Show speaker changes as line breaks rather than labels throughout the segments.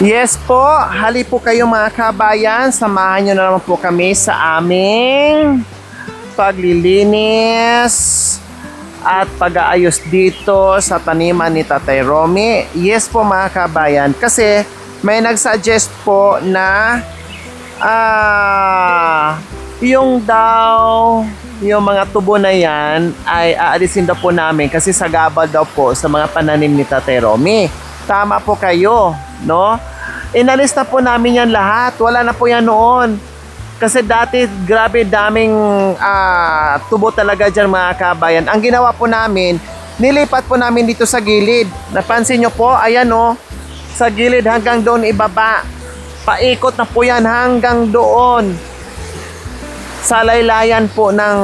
Yes po, hali po kayo mga kabayan. Samahan nyo na naman po kami sa aming paglilinis at pag-aayos dito sa taniman ni Tatay Romy. Yes po mga kabayan, kasi may nagsuggest po na yung daw, yung mga tubo na yan ay aalisin daw po namin kasi sagabal daw po sa mga pananim ni Tatay Romy. Tama po kayo, no? Inalis na po namin yan lahat. Wala na po yan noon. Kasi dati, grabe daming tubo talaga dyan mga kabayan. Ang ginawa po namin, nilipat po namin dito sa gilid. Napansin nyo po, ayan o, sa gilid hanggang doon ibaba. Paikot na po yan hanggang doon. Sa laylayan po ng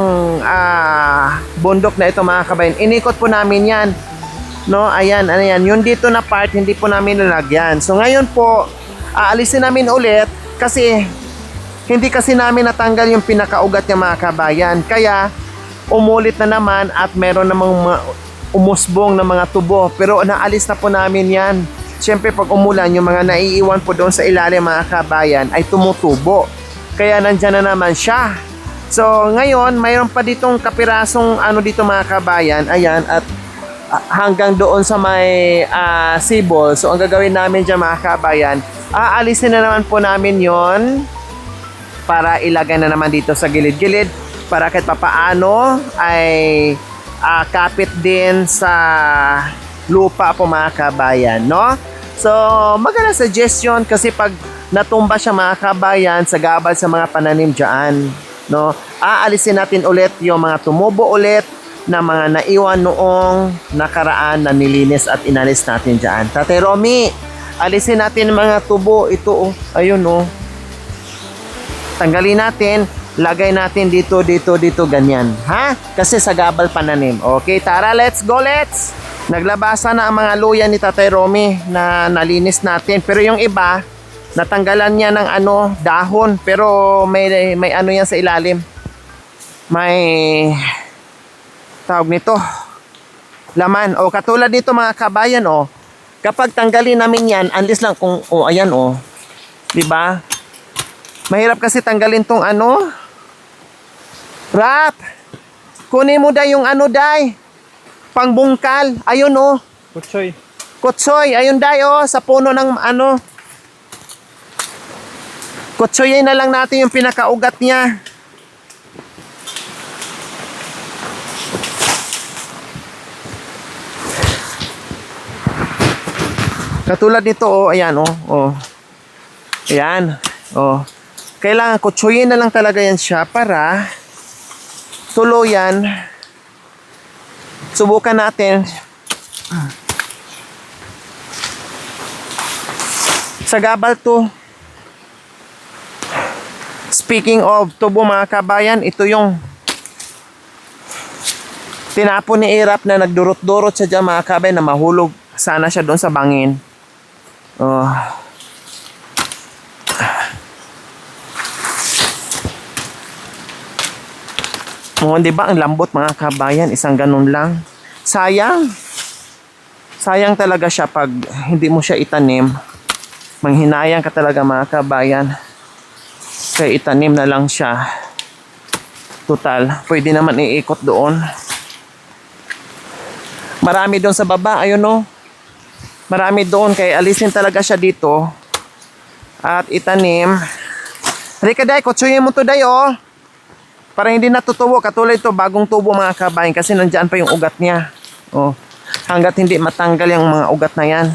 bundok na ito mga kabayan. Inikot po namin yan. No, ayan, ayan. Yung dito na part, hindi po namin nalagyan. So ngayon po, aalisin namin ulit kasi hindi kasi namin natanggal yung pinakaugat niya mga kabayan. Kaya umulit na naman at meron namang umusbong na mga tubo. Pero naalis na po namin yan. Siyempre pag umulan, yung mga naiiwan po doon sa ilalim mga kabayan ay tumutubo. Kaya nandyan na naman siya. So ngayon, mayroon pa ditong kapirasong dito mga kabayan. Ayan, at hanggang doon sa may sibol. So ang gagawin namin dyan mga kabayan, aalisin na naman po namin yon para ilagay na naman dito sa gilid-gilid para kahit papaano ay kapit din sa lupa po mga kabayan, no? So maganda suggestion kasi pag natumba siya mga kabayan sa gabal sa mga pananim dyan, no? Aalisin natin ulit yung mga tumubo ulit na mga naiwan noong nakaraan na nilinis at inalis natin dyan. Tatay Romy, alisin natin mga tubo. Ito, oh. Ayun, oh. Tanggalin natin. Lagay natin dito, dito, dito, ganyan. Ha? Kasi sa gabal pananim. Okay, tara, let's go, let's! Naglabasa na ang mga luya ni Tatay Romy na nalinis natin. Pero yung iba, natanggalan niya ng dahon. Pero may ano yan sa ilalim. May tawag nito, laman. O katulad nito mga kabayan, o kapag tanggalin namin yan, unless lang kung ayan, di ba? Mahirap kasi tanggalin tong Rap, kunin mo day yung day, pangbungkal. Ayun,
Kutsoy.
kutsoy, ayun day, sa puno ng kutsoyin na lang natin yung pinakaugat niya. Katulad nito, ayan, ayan, kailangan kutsuyin na lang talaga yan siya para tuluyan. Subukan natin. Sa gabal to. Speaking of tubo mga kabayan, ito yung tinapon ni Irap na nagdurot-durot siya dyan mga kabayan na mahulog sana siya doon sa bangin. Di ba ang lambot mga kabayan, isang ganun lang. Sayang. Sayang talaga siya pag hindi mo siya itanim. Manghinayang ka talaga mga kabayan. Kaya itanim na lang siya. Total, pwede naman iikot doon. Marami doon sa baba, ayun Marami doon, kaya alisin talaga siya dito at itanim. Rika day, kutsuyin mo to day, para hindi natutubo. Katulad ito, bagong tubo mga kabayan kasi nandyan pa yung ugat niya. Hanggat hindi matanggal yung mga ugat na yan.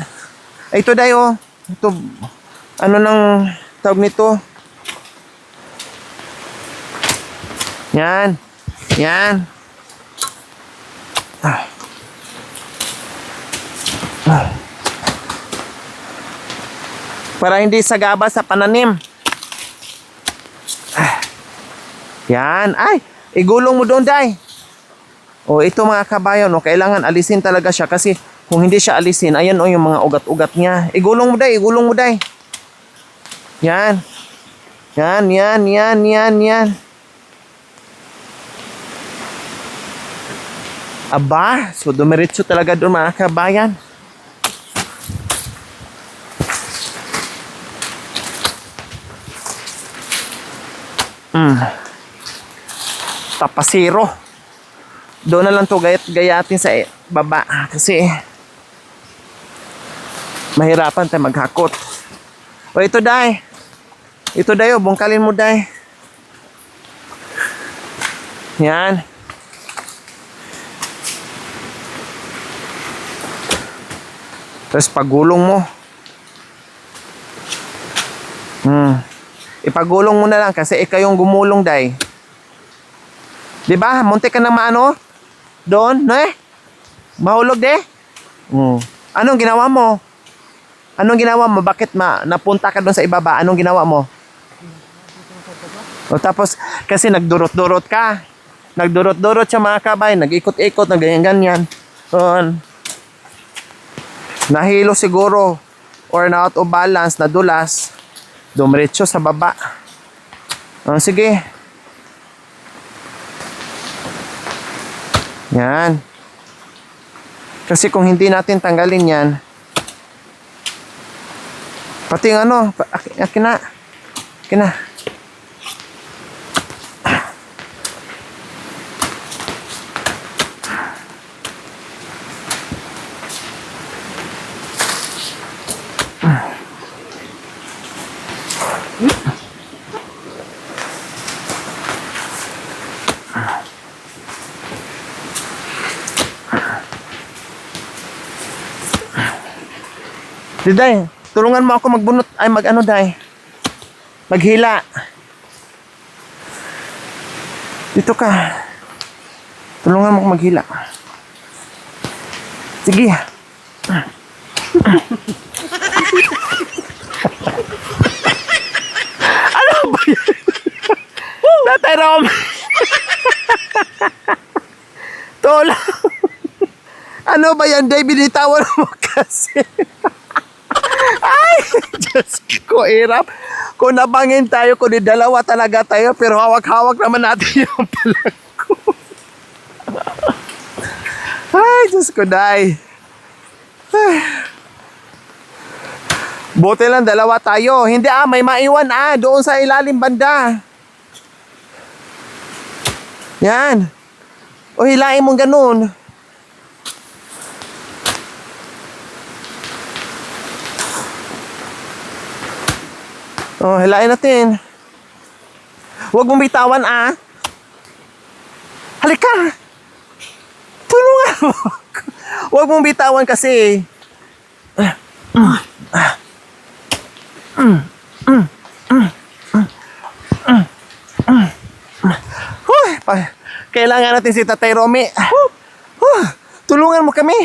Ito day, ito, nang tawag nito? Yan. Yan. Para hindi sagabal sa pananim. Yan. Ay, igulong mo doon, day. Ito mga kabayan, kailangan alisin talaga siya kasi kung hindi siya alisin, ayan yung mga ugat-ugat niya. Igulong mo, day. Igulong mo, day. Yan. Yan, yan, yan, yan, yan. Aba, so dumiretso talaga doon mga kabayan. Tapasiro. Doon na lang to gayatin sa baba. Kasi mahirapan tayo maghakot. O ito, Day. Ito, Day. Bungkalin mo, Day. Yan. Tapos pagulong mo. Ipagulong mo na lang kasi ikaw yung gumulong, Day. Diba? Muntik ka na maano? Doon, no eh? Mahulog, de? Anong ginawa mo? Anong ginawa mo? Bakit napunta ka doon sa ibaba? Anong ginawa mo? O tapos, kasi nagdurot-durot ka. Nagdurot-durot siya mga kabay. Nag-ikot-ikot, nag-ganyan-ganyan. Nahilo siguro. Or na out of balance, nadulas. Dumiretso sa baba. Sige. Yan. Kasi kung hindi natin tanggalin yan, pati yung ano, akin na. Akin na. Day, tulungan mo ako magbunot. Ay, mag-ano, Day? Maghila. Dito ka. Tulungan mo ako maghila. Sige. Ano ba yan? Tatay Rom. Tola. Ano ba yan, Day? Binitawan mo kasi. Ay, Diyos ko, hirap. Kung nabangin tayo, kung dalawa talaga tayo, pero hawak-hawak naman natin yung palangko. Ay, Diyos ko, Day. Ay. Buti lang, dalawa tayo. Hindi may maiwan doon sa ilalim banda. Yan. O hilain mong ganun. Hilain natin. Huwag mong bitawan, Halika. Tulungan mo. Huwag mong bitawan kasi. Kailangan natin si Tatay Romy. Tulungan mo kami.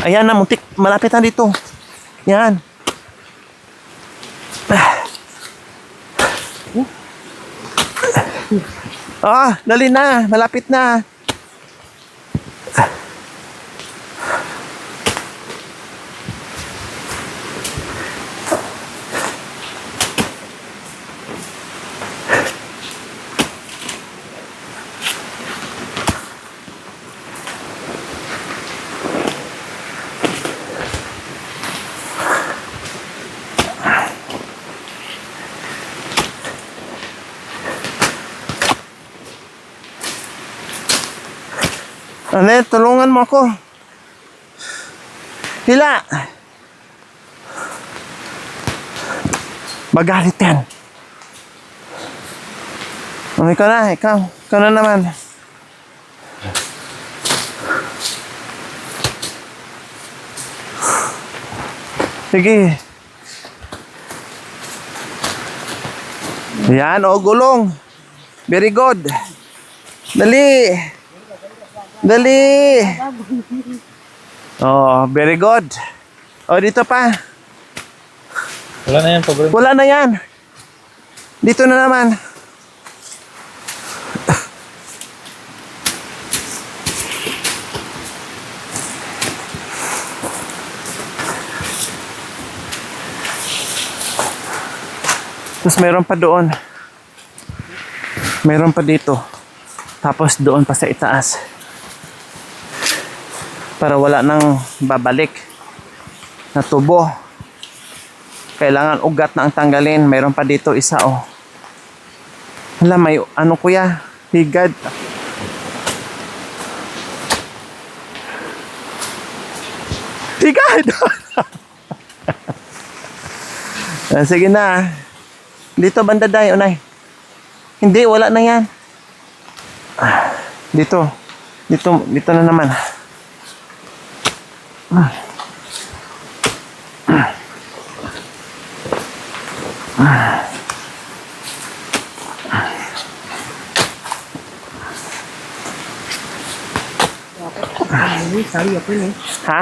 Ayan na, muntik. Malapit na dito. Yan. Dali na. Malapit na. Tulungan mo ako. Hila. Magalit yan. Ikaw na, ikaw. Ikaw na naman. Sige. Yan, gulong. Very good. Dali. Dali. Very good. Dito pa.
Wala na yan, pobre.
Wala na yan. Dito na naman. Tapos meron pa doon. Meron pa dito. Tapos doon pa sa itaas. Para wala nang babalik na tubo. Kailangan ugat na ang tanggalin. Mayroon pa dito isa oh. Hala, may ano kuya? Higad. Higad! Sige na. Dito banda dayo, Nay. Hindi, wala na yan. Dito. Dito na naman. Ha?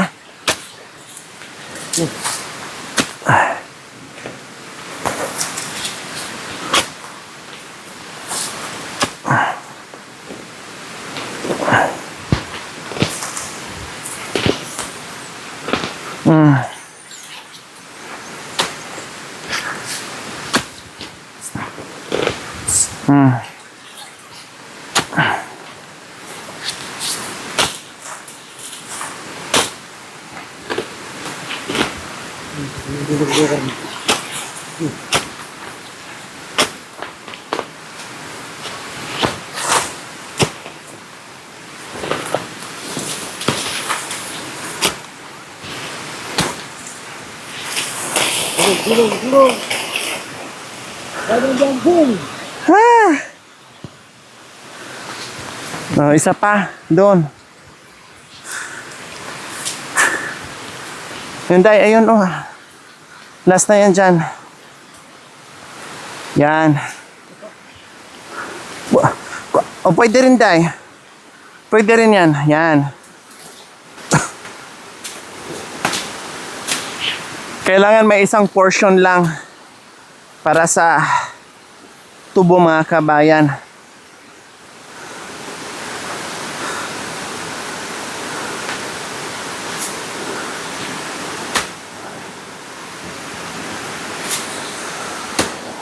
Oh, isa pa doon. Hyundai, ayun oh. Last na yan dyan. Yan. O pwede rin, Day. Pwede rin yan. Yan. Kailangan may isang portion lang para sa tubo mga kabayan.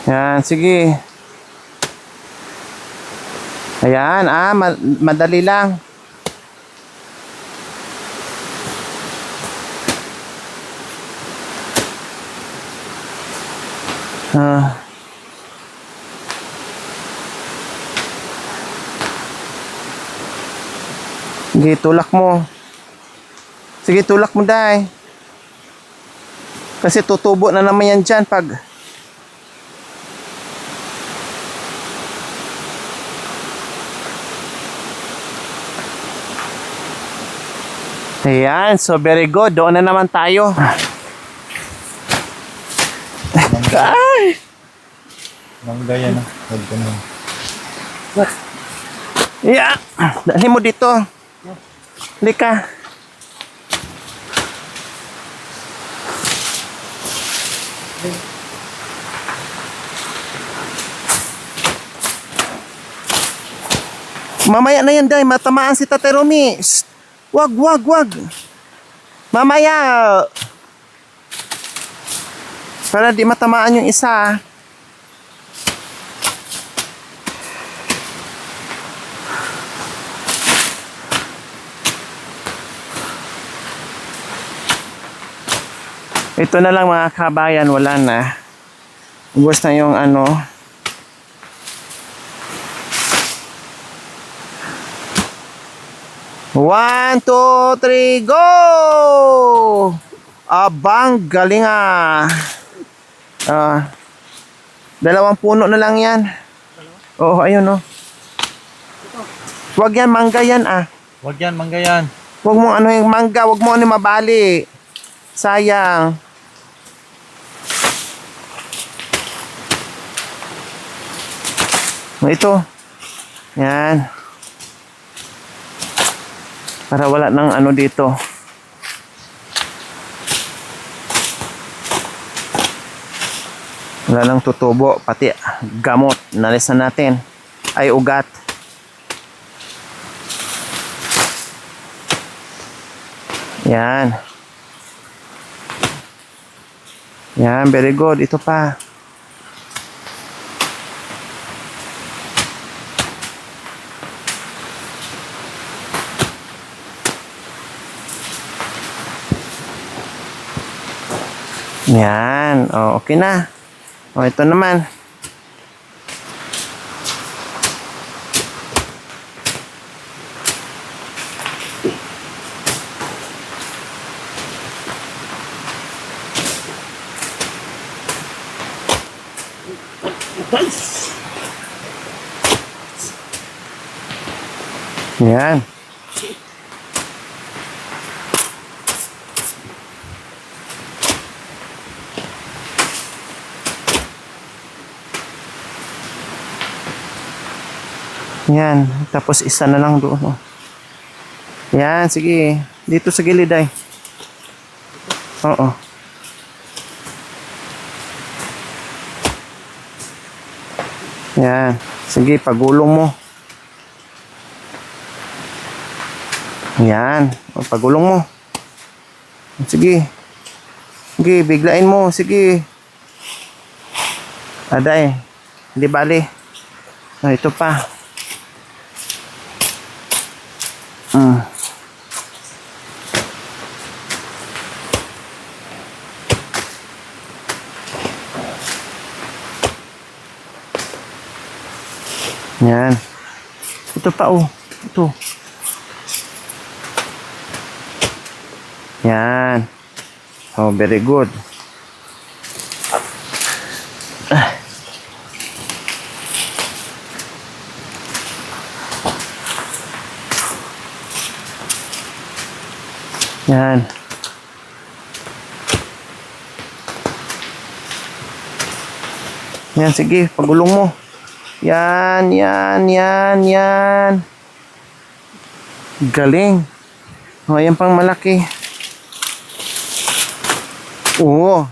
Yan, sige. Ayan, madali lang. Sige, tulak mo. Sige, tulak mo, Day. Kasi tutubo na naman yan dyan pag... Ayan, so very good. Doon na naman tayo. Ay!
Mangga yan ah. Huwag ka na.
Yeah. Dali mo dito. Lika. Mamaya na yan, Day. Matamaan si Tate Romy. Shh. Wag. Mamaya. Para di matamaan yung isa. Ito na lang mga kabayan, wala na. Ubos na yung ano. One, two, three, go! Abang, galing ah. Dalawang puno na lang yan. Oo, ayun oh. Wag yan, mangga yan ah.
Huwag yan, mangga yan.
Wag mo ano yung mangga, wag mo ano yung mabali. Sayang. Ito. Yan. Para wala nang ano dito. Wala nang tutubo, pati gamot. Nalis na natin. Ay, ugat. Yan. Yan, very good. Ito pa. Yan. O, okay na. O, ito naman. Yan. Yan. Tapos isa na lang doon. Oh. Yan, sige. Dito sa gilid ay. Oo. Yan. Sige, pagulong mo. Yan. O, pagulong mo. Sige. Sige, biglain mo. Sige. Aday. Hindi bali. O, ito pa. Yan. Ito pa oh. Ito. Yan. Oh, very good. Yan. Yan, sige, pagulong mo. Yan, yan, yan, yan. Galing. O, yan pang malaki. Oo.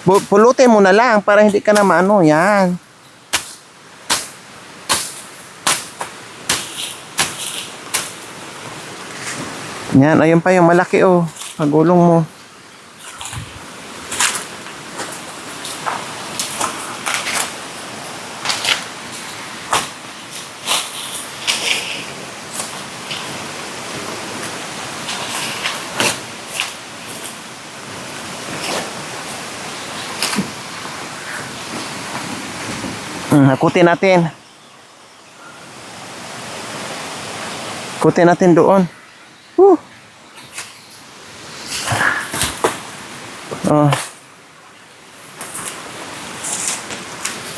Pulutin mo na lang para hindi ka na maano. Yan. Yan, ayun pa yung malaki oh. Pagulong mo. Hakutin natin. Hakutin natin doon. Oh.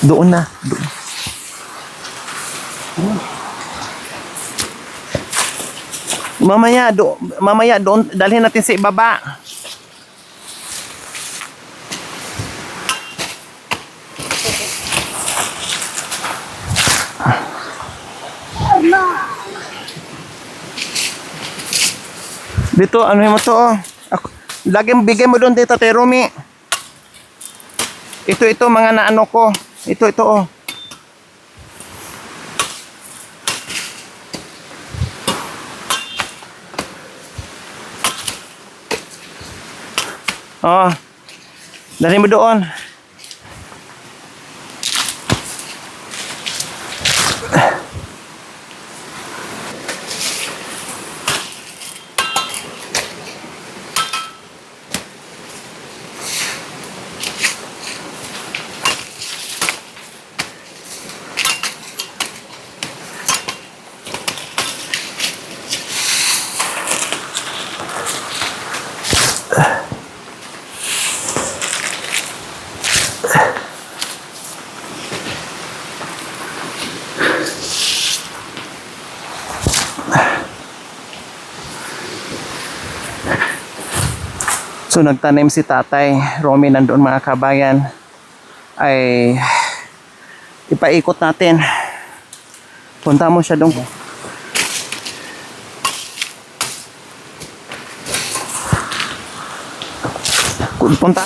Doon na. Doon. Mamaya doon dalhin natin sa ibaba. Dito, ano mo to oh. Lagi bigay mo doon dito, Ate Romy. Ito, mga naano ko. Ito, oh. Oh. Dali mo doon. So nagtanim si Tatay Romy nandoon mga kabayan. Ay ipaikot natin. Punta mo siya doon. Punta.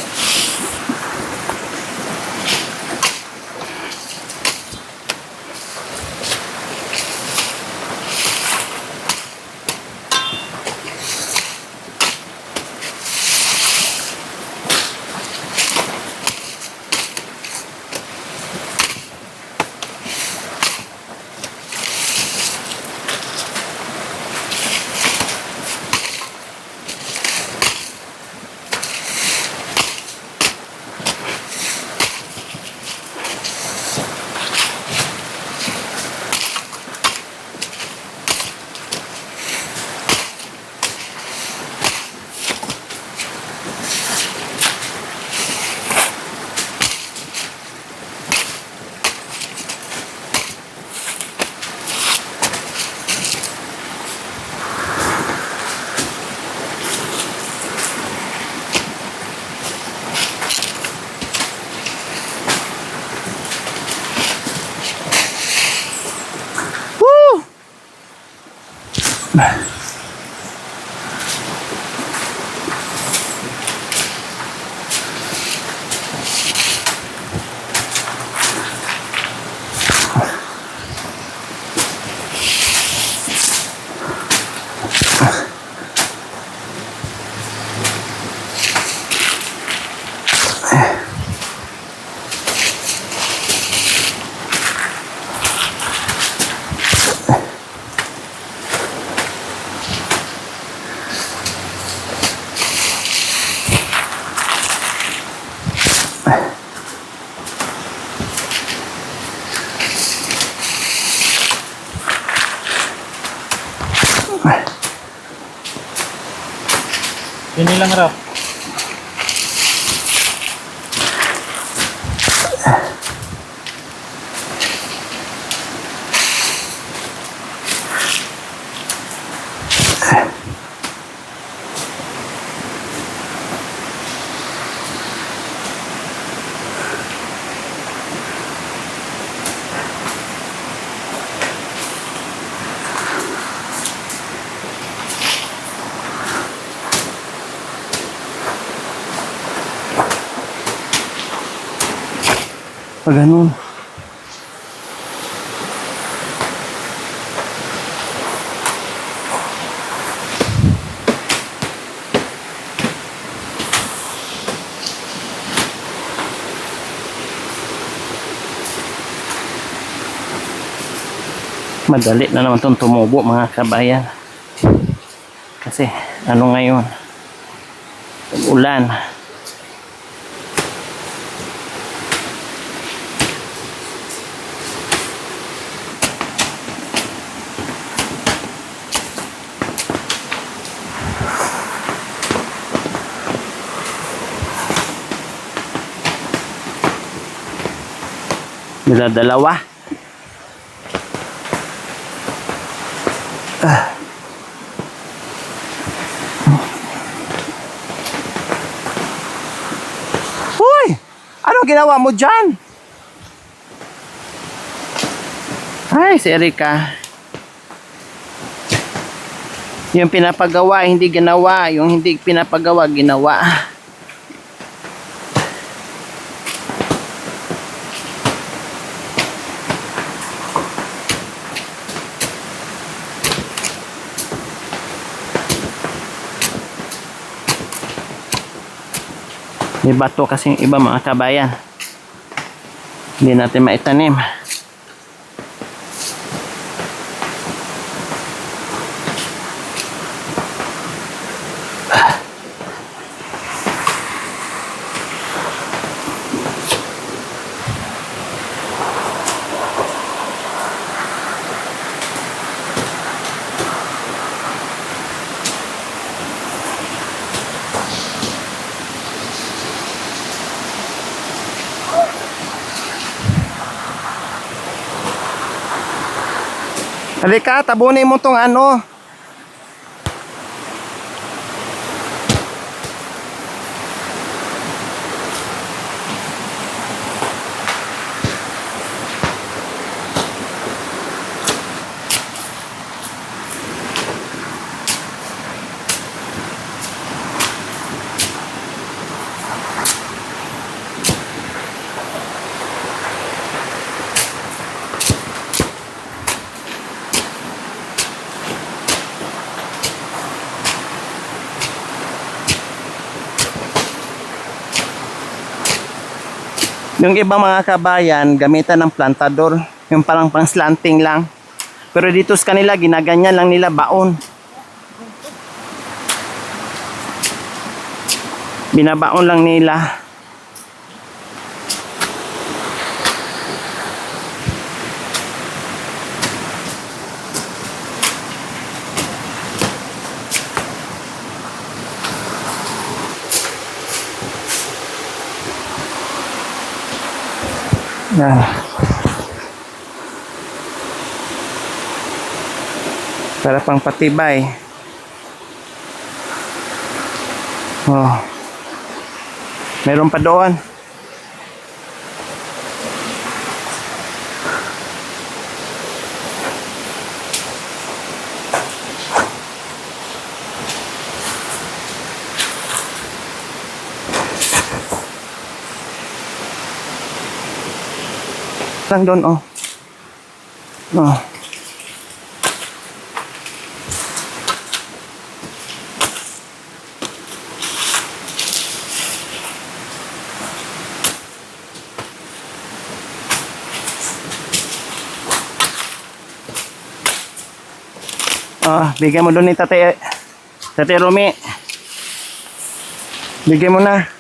Yun lang rap.
Pag ganun. Madali na naman itong tumubo mga kabayan. Kasi ano ngayon? Ulan. Dalawa. Hoy! Ano ginawa mo dyan? Ay, si Erika. Yung pinapagawa, hindi ginawa. Yung hindi pinapagawa, ginawa. May bato kasi yung iba mga kabayan. Hindi natin maitanim. Halika, tabunin mo tong ano. Yung iba mga kabayan, gamitan ng plantador. Yung parang pang slanting lang. Pero dito sa kanila, ginaganyan lang nila baon. Binabaon lang nila. Yan. Para pang patibay. Oh. Meron pa doon.
Lang doon, oh. Oh. Bigyan mo doon ni Tate Romy. Bigyan mo na.